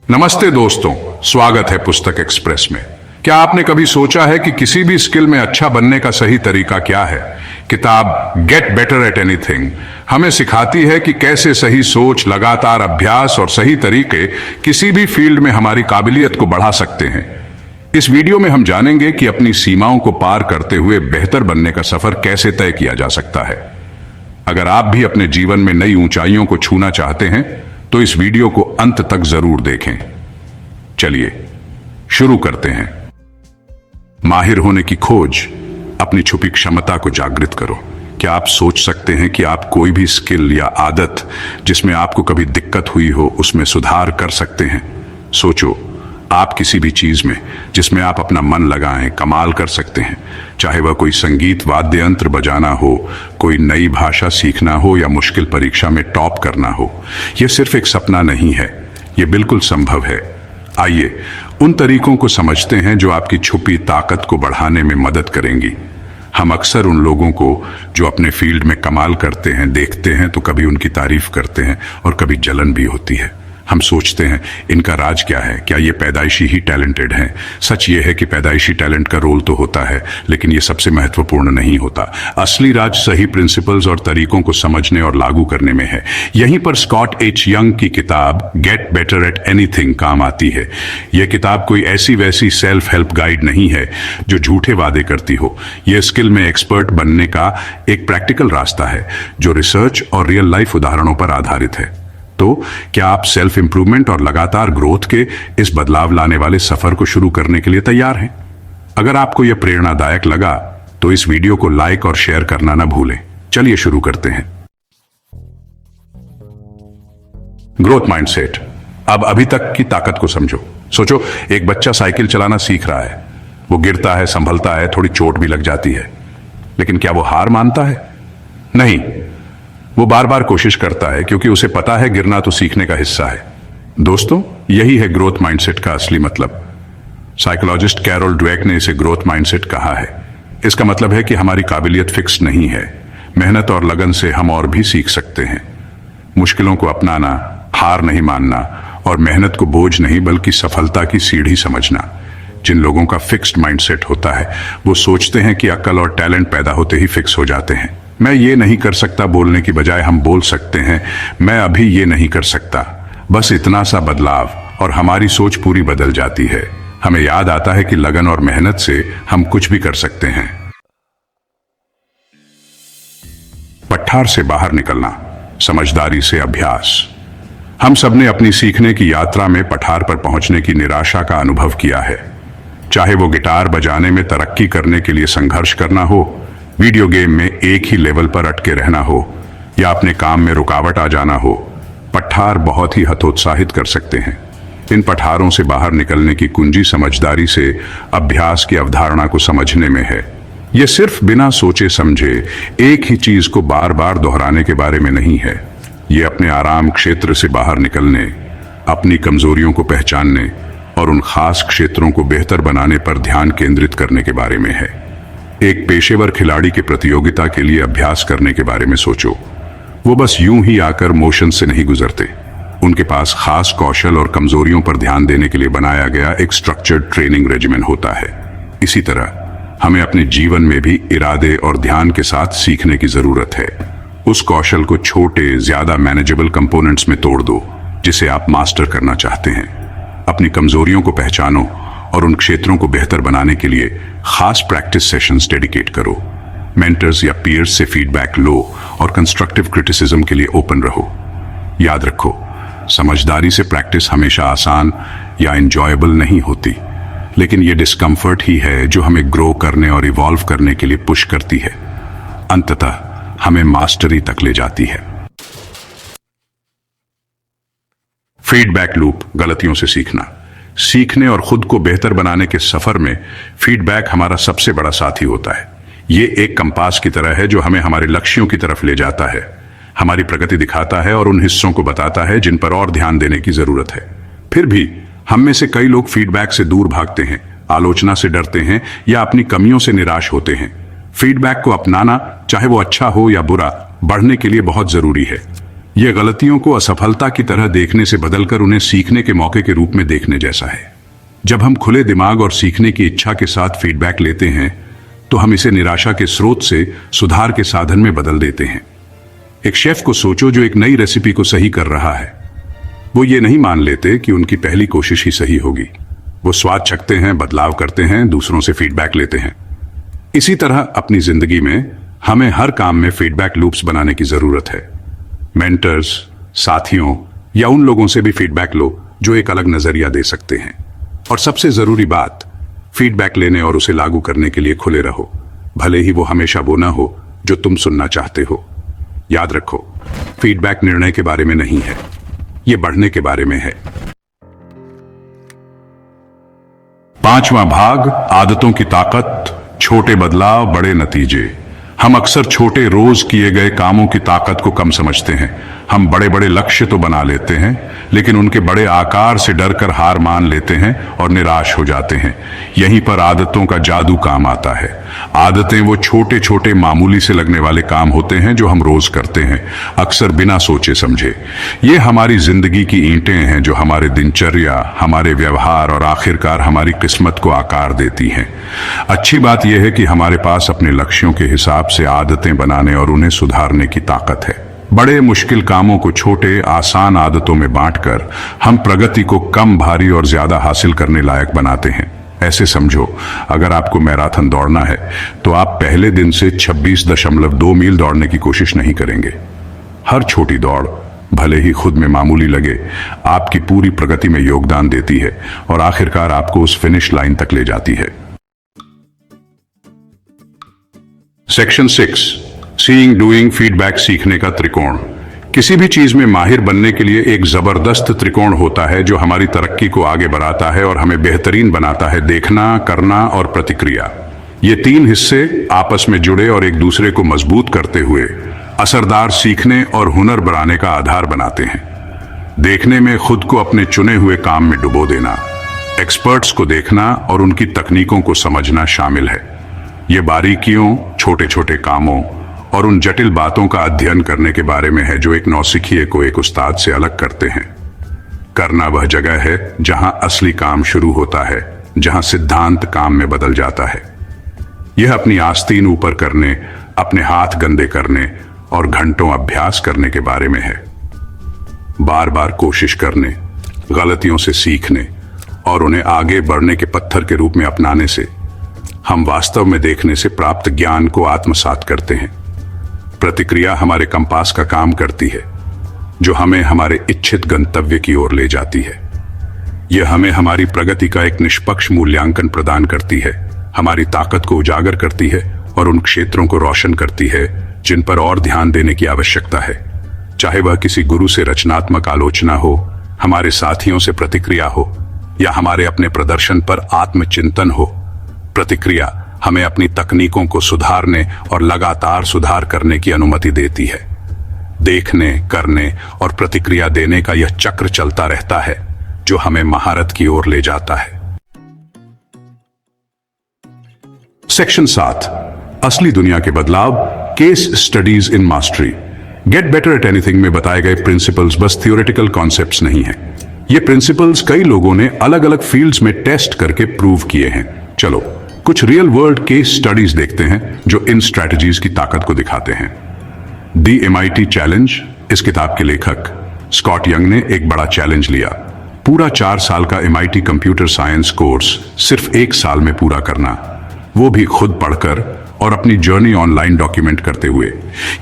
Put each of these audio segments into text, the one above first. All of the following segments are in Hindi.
नमस्ते दोस्तों, स्वागत है पुस्तक एक्सप्रेस में। क्या आपने कभी सोचा है कि किसी भी स्किल में अच्छा बनने का सही तरीका क्या है? किताब गेट बेटर एट एनीथिंग हमें सिखाती है कि कैसे सही सोच, लगातार अभ्यास और सही तरीके किसी भी फील्ड में हमारी काबिलियत को बढ़ा सकते हैं। इस वीडियो में हम जानेंगे कि अपनी सीमाओं को पार करते हुए बेहतर बनने का सफर कैसे तय किया जा सकता है। अगर आप भी अपने जीवन में नई ऊंचाइयों को छूना चाहते हैं तो इस वीडियो को अंत तक जरूर देखें। चलिए शुरू करते हैं। माहिर होने की खोज, अपनी छुपी क्षमता को जागृत करो। क्या आप सोच सकते हैं कि आप कोई भी स्किल या आदत जिसमें आपको कभी दिक्कत हुई हो उसमें सुधार कर सकते हैं? सोचो, आप किसी भी चीज में जिसमें आप अपना मन लगाएं कमाल कर सकते हैं। चाहे वह कोई संगीत वाद्य यंत्र बजाना हो, कोई नई भाषा सीखना हो या मुश्किल परीक्षा में टॉप करना हो। यह सिर्फ एक सपना नहीं है, यह बिल्कुल संभव है। आइए उन तरीकों को समझते हैं जो आपकी छुपी ताकत को बढ़ाने में मदद करेंगी। हम अक्सर उन लोगों को जो अपने फील्ड में कमाल करते हैं देखते हैं तो कभी उनकी तारीफ करते हैं और कभी जलन भी होती है। हम सोचते हैं इनका राज क्या है, क्या ये पैदाइशी ही टैलेंटेड हैं? सच ये है कि पैदाइशी टैलेंट का रोल तो होता है, लेकिन ये सबसे महत्वपूर्ण नहीं होता। असली राज सही प्रिंसिपल्स और तरीकों को समझने और लागू करने में है। यहीं पर स्कॉट एच यंग की किताब गेट बेटर एट एनीथिंग काम आती है। यह किताब कोई ऐसी वैसी सेल्फ हेल्प गाइड नहीं है जो झूठे वादे करती हो। यह स्किल में एक्सपर्ट बनने का एक प्रैक्टिकल रास्ता है जो रिसर्च और रियल लाइफ उदाहरणों पर आधारित है। तो क्या आप सेल्फ इंप्रूवमेंट और लगातार ग्रोथ के इस बदलाव लाने वाले सफर को शुरू करने के लिए तैयार हैं? अगर आपको यह प्रेरणादायक लगा तो इस वीडियो को लाइक और शेयर करना ना भूलें। चलिए शुरू करते हैं। Growth mindset. अब अभी तक की ताकत को समझो। सोचो, एक बच्चा साइकिल चलाना सीख रहा है। वो गिरता है, संभलता है, थोड़ी चोट भी लग जाती है, लेकिन क्या वो हार मानता है? नहीं, वो बार बार कोशिश करता है क्योंकि उसे पता है गिरना तो सीखने का हिस्सा है। दोस्तों, यही है ग्रोथ माइंडसेट का असली मतलब। साइकोलॉजिस्ट कैरोल ड्वेक ने इसे ग्रोथ माइंडसेट कहा है। इसका मतलब है कि हमारी काबिलियत फिक्स नहीं है। मेहनत और लगन से हम और भी सीख सकते हैं। मुश्किलों को अपनाना, हार नहीं मानना और मेहनत को बोझ नहीं बल्कि सफलता की सीढ़ी समझना। जिन लोगों का फिक्स्ड माइंडसेट होता है वो सोचते हैं कि अक्ल और टैलेंट पैदा होते ही फिक्स हो जाते हैं। मैं ये नहीं कर सकता बोलने की बजाय हम बोल सकते हैं, मैं अभी ये नहीं कर सकता। बस इतना सा बदलाव और हमारी सोच पूरी बदल जाती है। हमें याद आता है कि लगन और मेहनत से हम कुछ भी कर सकते हैं। पठार से बाहर निकलना, समझदारी से अभ्यास। हम सबने अपनी सीखने की यात्रा में पठार पर पहुंचने की निराशा का अनुभव किया है। चाहे वो गिटार बजाने में तरक्की करने के लिए संघर्ष करना हो, वीडियो गेम में एक ही लेवल पर अटके रहना हो या अपने काम में रुकावट आ जाना हो, पठार बहुत ही हतोत्साहित कर सकते हैं। इन पठारों से बाहर निकलने की कुंजी समझदारी से अभ्यास की अवधारणा को समझने में है। यह सिर्फ बिना सोचे समझे एक ही चीज को बार बार दोहराने के बारे में नहीं है। यह अपने आराम क्षेत्र से बाहर निकलने, अपनी कमजोरियों को पहचानने और उन खास क्षेत्रों को बेहतर बनाने पर ध्यान केंद्रित करने के बारे में है। एक पेशेवर खिलाड़ी की प्रतियोगिता के लिए अभ्यास करने के बारे में सोचो। वो बस यूं ही आकर मोशन से नहीं गुजरते। उनके पास खास कौशल और कमजोरियों पर ध्यान देने के लिए बनाया गया एक स्ट्रक्चर्ड ट्रेनिंग रेजिमेंट होता है। इसी तरह हमें अपने जीवन में भी इरादे और ध्यान के साथ सीखने की जरूरत है। उस कौशल को छोटे, ज्यादा मैनेजेबल कंपोनेंट्स में तोड़ दो जिसे आप मास्टर करना चाहते हैं। अपनी कमजोरियों को पहचानो और उन क्षेत्रों को बेहतर बनाने के लिए खास प्रैक्टिस सेशंस डेडिकेट करो। मेंटर्स या पीयर्स से फीडबैक लो और कंस्ट्रक्टिव क्रिटिसिज्म के लिए ओपन रहो। याद रखो, समझदारी से प्रैक्टिस हमेशा आसान या एंजॉयबल नहीं होती, लेकिन यह डिस्कम्फर्ट ही है जो हमें ग्रो करने और इवॉल्व करने के लिए पुश करती है। अंततः हमें मास्टरी तक ले जाती है। फीडबैक लूप, गलतियों से सीखना। सीखने और खुद को बेहतर बनाने के सफर में फीडबैक हमारा सबसे बड़ा साथी होता है। ये एक कंपास की तरह है जो हमें हमारे लक्ष्यों की तरफ ले जाता है, हमारी प्रगति दिखाता है और उन हिस्सों को बताता है जिन पर और ध्यान देने की जरूरत है। फिर भी हम में से कई लोग फीडबैक से दूर भागते हैं, आलोचना से डरते हैं या अपनी कमियों से निराश होते हैं। फीडबैक को अपनाना, चाहे वो अच्छा हो या बुरा, बढ़ने के लिए बहुत जरूरी है। ये गलतियों को असफलता की तरह देखने से बदलकर उन्हें सीखने के मौके के रूप में देखने जैसा है। जब हम खुले दिमाग और सीखने की इच्छा के साथ फीडबैक लेते हैं तो हम इसे निराशा के स्रोत से सुधार के साधन में बदल देते हैं। एक शेफ को सोचो जो एक नई रेसिपी को सही कर रहा है। वो ये नहीं मान लेते कि उनकी पहली कोशिश ही सही होगी। वो स्वाद चखते हैं, बदलाव करते हैं, दूसरों से फीडबैक लेते हैं। इसी तरह अपनी जिंदगी में हमें हर काम में फीडबैक लूप्स बनाने की जरूरत है। मेंटर्स, साथियों या उन लोगों से भी फीडबैक लो जो एक अलग नजरिया दे सकते हैं। और सबसे जरूरी बात, फीडबैक लेने और उसे लागू करने के लिए खुले रहो, भले ही वो हमेशा वो ना हो जो तुम सुनना चाहते हो। याद रखो, फीडबैक निर्णय के बारे में नहीं है, ये बढ़ने के बारे में है। 5वां भाग, आदतों की ताकत, छोटे बदलाव बड़े नतीजे। हम अक्सर छोटे रोज किए गए कामों की ताकत को कम समझते हैं। हम बड़े बड़े लक्ष्य तो बना लेते हैं, लेकिन उनके बड़े आकार से डरकर हार मान लेते हैं और निराश हो जाते हैं। यहीं पर आदतों का जादू काम आता है। आदतें वो छोटे छोटे मामूली से लगने वाले काम होते हैं जो हम रोज करते हैं, अक्सर बिना सोचे समझे। ये हमारी जिंदगी की ईंटें हैं जो हमारे दिनचर्या, हमारे व्यवहार और आखिरकार हमारी किस्मत को आकार देती हैं। अच्छी बात यह है कि हमारे पास अपने लक्ष्यों के हिसाब से आदतें बनाने और उन्हें सुधारने की ताकत है। बड़े मुश्किल कामों को छोटे आसान आदतों में बांटकर हम प्रगति को कम भारी और ज्यादा हासिल करने लायक बनाते हैं। ऐसे समझो, अगर आपको मैराथन दौड़ना है तो आप पहले दिन से 26.2 मील दौड़ने की कोशिश नहीं करेंगे। हर छोटी दौड़, भले ही खुद में मामूली लगे, आपकी पूरी प्रगति में योगदान देती है और आखिरकार आपको उस फिनिश लाइन तक ले जाती है। सेक्शन 6, सीइंग डूइंग फीडबैक सीखने का त्रिकोण। किसी भी चीज में माहिर बनने के लिए एक जबरदस्त त्रिकोण होता है जो हमारी तरक्की को आगे बढ़ाता है और हमें बेहतरीन बनाता है। देखना, करना और प्रतिक्रिया। ये 3 हिस्से आपस में जुड़े और एक दूसरे को मजबूत करते हुए असरदार सीखने और हुनर बढ़ाने का आधार बनाते हैं। देखने में खुद को अपने चुने हुए काम में डुबो देना, एक्सपर्ट्स को देखना और उनकी तकनीकों को समझना शामिल है। ये बारीकियों, छोटे छोटे कामों और उन जटिल बातों का अध्ययन करने के बारे में है जो एक नौसिखिए को एक उस्ताद से अलग करते हैं। करना वह जगह है जहां असली काम शुरू होता है, जहां सिद्धांत काम में बदल जाता है। यह अपनी आस्तीन ऊपर करने, अपने हाथ गंदे करने और घंटों अभ्यास करने के बारे में है। बार बार कोशिश करने, गलतियों से सीखने और उन्हें आगे बढ़ने के पत्थर के रूप में अपनाने से हम वास्तव में देखने से प्राप्त ज्ञान को आत्मसात करते हैं। प्रतिक्रिया हमारे कंपास का काम करती है, जो हमें हमारे इच्छित गंतव्य की ओर ले जाती है। यह हमें हमारी प्रगति का एक निष्पक्ष मूल्यांकन प्रदान करती है, हमारी ताकत को उजागर करती है और उन क्षेत्रों को रोशन करती है जिन पर और ध्यान देने की आवश्यकता है। चाहे वह किसी गुरु से रचनात्मक आलोचना हो, हमारे साथियों से प्रतिक्रिया हो या हमारे अपने प्रदर्शन पर आत्मचिंतन हो। प्रतिक्रिया हमें अपनी तकनीकों को सुधारने और लगातार सुधार करने की अनुमति देती है। देखने, करने और प्रतिक्रिया देने का यह चक्र चलता रहता है जो हमें महारत की ओर ले जाता है। सेक्शन 7, असली दुनिया के बदलाव, case studies in mastery. Get better at anything में बताए गए प्रिंसिपल्स बस थियोरेटिकल कॉन्सेप्ट्स नहीं हैं। ये प्रिंसिपल्स कई लोगों ने अलग अलग फील्ड्स में टेस्ट करके प्रूव किए हैं। चलो कुछ रियल वर्ल्ड केस स्टडीज देखते हैं जो इन स्ट्रैटेजीज की ताकत को दिखाते हैं। The MIT challenge. इस किताब के लेखक स्कॉट यंग ने एक बड़ा चैलेंज लिया, पूरा 4 साल का MIT कंप्यूटर साइंस कोर्स सिर्फ 1 साल में पूरा करना, वो भी खुद पढ़कर और अपनी जर्नी ऑनलाइन डॉक्यूमेंट करते हुए।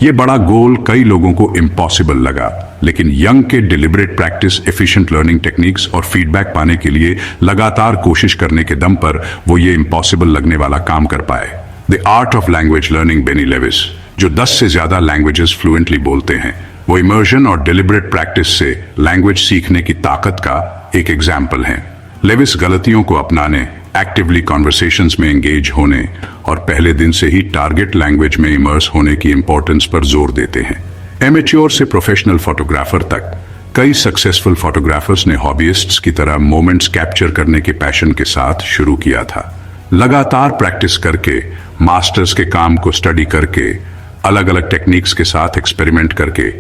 यह बड़ा गोल कई लोगों को इम्पॉसिबल लगा, लेकिन यंग के deliberate practice, efficient learning techniques और फीडबैक पाने के लिए लगातार कोशिश करने के दम पर वो ये इम्पॉसिबल लगने वाला काम कर पाए। The art of language learning, Benny Lewis, जो 10 से ज्यादा लैंग्वेजेस फ्लुएंटली बोलते हैं, वो इमर्जन और डिलिबरेट प्रैक्टिस से लैंग्वेज सीखने की ताकत का एक एग्जाम्पल है। लेविस गलतियों को अपनाने, एक्टिवली कॉन्वर्सेशंस में एंगेज होने और पहले दिन से ही टारगेट लैंग्वेज में इमर्स होने की इंपॉर्टेंस पर जोर देते हैं। एमेच्योर से प्रोफेशनल फोटोग्राफर तक कई सक्सेसफुल फोटोग्राफर्स ने हॉबीइस्ट्स की तरह मोमेंट्स कैप्चर करने के पैशन के साथ शुरू किया था। लगातार प्रैक्टिस करके, मास्टर्स के काम को स्टडी करके, अलग अलग टेक्निक्स के साथ एक्सपेरिमेंट करके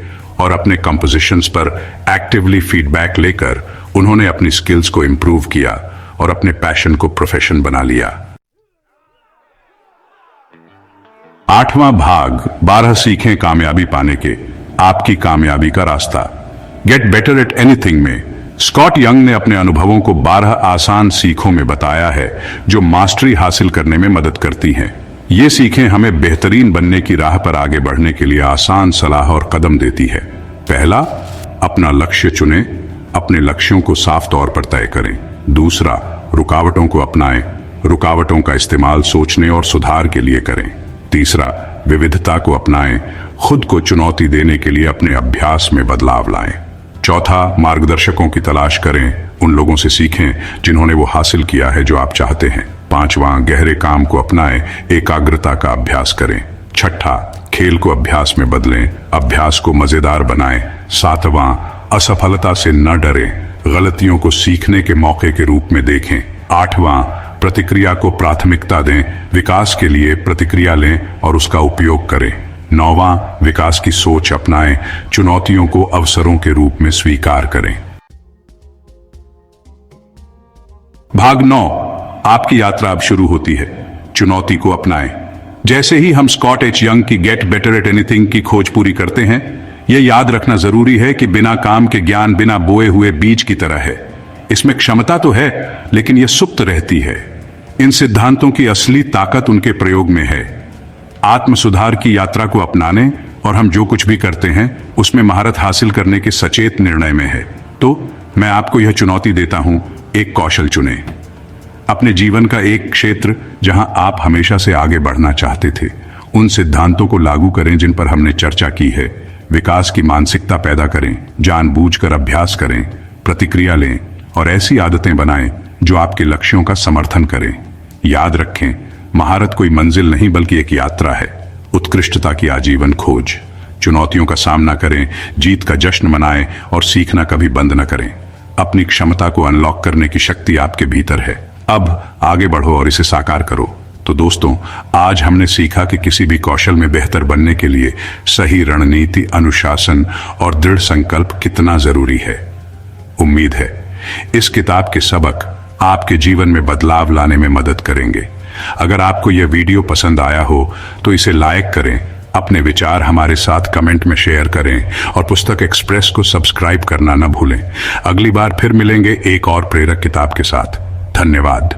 और अपने कंपोजिशंस पर एक्टिवली फीडबैक लेकर उन्होंने अपनी स्किल्स को इंप्रूव किया और अपने पैशन को प्रोफेशन बना लिया। 8वां भाग, 12 सीखें कामयाबी पाने के, आपकी कामयाबी का रास्ता। गेट बेटर एट एनीथिंग में स्कॉट यंग ने अपने अनुभवों को 12 आसान सीखों में बताया है जो मास्टरी हासिल करने में मदद करती हैं। ये सीखें हमें बेहतरीन बनने की राह पर आगे बढ़ने के लिए आसान सलाह और कदम देती है। पहला, अपना लक्ष्य चुनें, अपने लक्ष्यों को साफ तौर पर तय करें। दूसरा, रुकावटों को अपनाएं, रुकावटों का इस्तेमाल सोचने और सुधार के लिए करें। तीसरा, विविधता को अपनाएं, खुद को चुनौती देने के लिए अपने अभ्यास में बदलाव लाएं। चौथा, मार्गदर्शकों की तलाश करें, उन लोगों से सीखें जिन्होंने वो हासिल किया है जो आप चाहते हैं। पांचवां, गहरे काम को अपनाएं, एकाग्रता का अभ्यास करें। छठा, खेल को अभ्यास में बदलें, अभ्यास को मजेदार बनाएं। सातवां, असफलता से न डरें, गलतियों को सीखने के मौके के रूप में देखें। आठवां, प्रतिक्रिया को प्राथमिकता दें, विकास के लिए प्रतिक्रिया लें और उसका उपयोग करें। नौवां, विकास की सोच अपनाएं, चुनौतियों को अवसरों के रूप में स्वीकार करें। भाग 9, आपकी यात्रा अब शुरू होती है। चुनौती को अपनाएं। जैसे ही हम स्कॉट एच यंग की गेट बेटर एट एनीथिंग की खोज पूरी करते हैं, यह याद रखना जरूरी है कि बिना काम के ज्ञान बिना बोए हुए बीज की तरह है। इसमें क्षमता तो है, लेकिन यह सुप्त रहती है। इन सिद्धांतों की असली ताकत उनके प्रयोग में है। आत्म सुधार की यात्रा को अपनाने और हम जो कुछ भी करते हैं उसमें महारत हासिल करने के सचेत निर्णय में है। तो मैं आपको यह चुनौती देता हूं, एक कौशल चुनें। अपने जीवन का एक क्षेत्र जहां आप हमेशा से आगे बढ़ना चाहते थे। उन सिद्धांतों को लागू करें जिन पर हमने चर्चा की है। विकास की मानसिकता पैदा करें, जानबूझकर अभ्यास करें, प्रतिक्रिया लें और ऐसी आदतें बनाएं जो आपके लक्ष्यों का समर्थन करें। याद रखें, महारत कोई मंजिल नहीं बल्कि एक यात्रा है, उत्कृष्टता की आजीवन खोज। चुनौतियों का सामना करें, जीत का जश्न मनाएं और सीखना कभी बंद न करें। अपनी क्षमता को अनलॉक करने की शक्ति आपके भीतर है। अब आगे बढ़ो और इसे साकार करो। तो दोस्तों, आज हमने सीखा कि किसी भी कौशल में बेहतर बनने के लिए सही रणनीति, अनुशासन और दृढ़ संकल्प कितना जरूरी है। उम्मीद है इस किताब के सबक आपके जीवन में बदलाव लाने में मदद करेंगे। अगर आपको यह वीडियो पसंद आया हो तो इसे लाइक करें, अपने विचार हमारे साथ कमेंट में शेयर करें और पुस्तक एक्सप्रेस को सब्सक्राइब करना न भूलें। अगली बार फिर मिलेंगे एक और प्रेरक किताब के साथ। धन्यवाद।